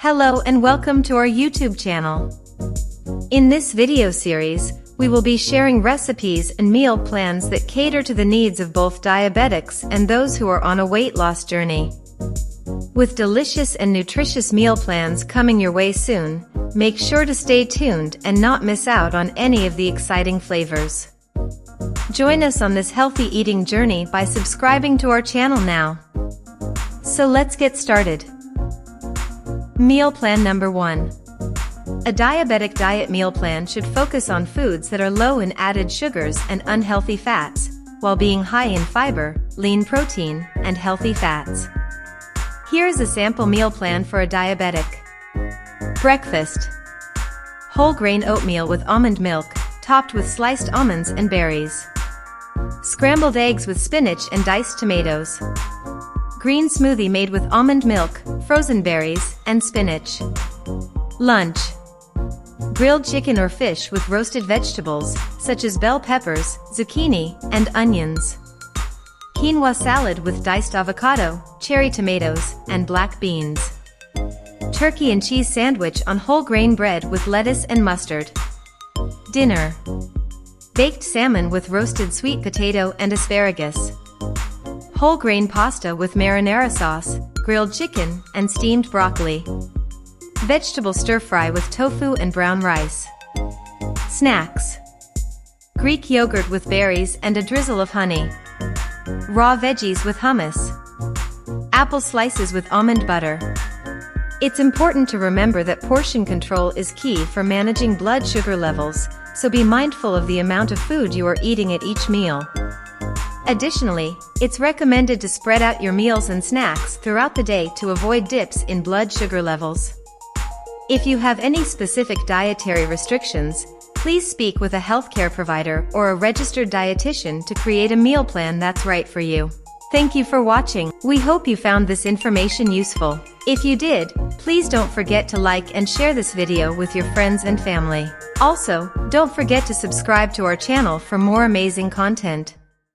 Hello and welcome to our YouTube channel. In this video series, we will be sharing recipes and meal plans that cater to the needs of both diabetics and those who are on a weight loss journey. With delicious and nutritious meal plans coming your way soon, make sure to stay tuned and not miss out on any of the exciting flavors. Join us on this healthy eating journey by subscribing to our channel now. So let's get started. Meal plan number 1. A diabetic diet meal plan should focus on foods that are low in added sugars and unhealthy fats, while being high in fiber, lean protein, and healthy fats. Here is a sample meal plan for a diabetic. Breakfast. Whole grain oatmeal with almond milk, topped with sliced almonds and berries. Scrambled eggs with spinach and diced tomatoes. Green smoothie made with almond milk, frozen berries, and spinach. Lunch. Grilled chicken or fish with roasted vegetables, such as bell peppers, zucchini, and onions. Quinoa salad with diced avocado, cherry tomatoes, and black beans. Turkey and cheese sandwich on whole grain bread with lettuce and mustard. Dinner. Baked salmon with roasted sweet potato and asparagus. Whole grain pasta with marinara sauce, grilled chicken, and steamed broccoli. Vegetable stir-fry with tofu and brown rice. Snacks. Greek yogurt with berries and a drizzle of honey. Raw veggies with hummus. Apple slices with almond butter. It's important to remember that portion control is key for managing blood sugar levels, so be mindful of the amount of food you are eating at each meal. Additionally, it's recommended to spread out your meals and snacks throughout the day to avoid dips in blood sugar levels. If you have any specific dietary restrictions, please speak with a healthcare provider or a registered dietitian to create a meal plan that's right for you. Thank you for watching. We hope you found this information useful. If you did, please don't forget to like and share this video with your friends and family. Also, don't forget to subscribe to our channel for more amazing content.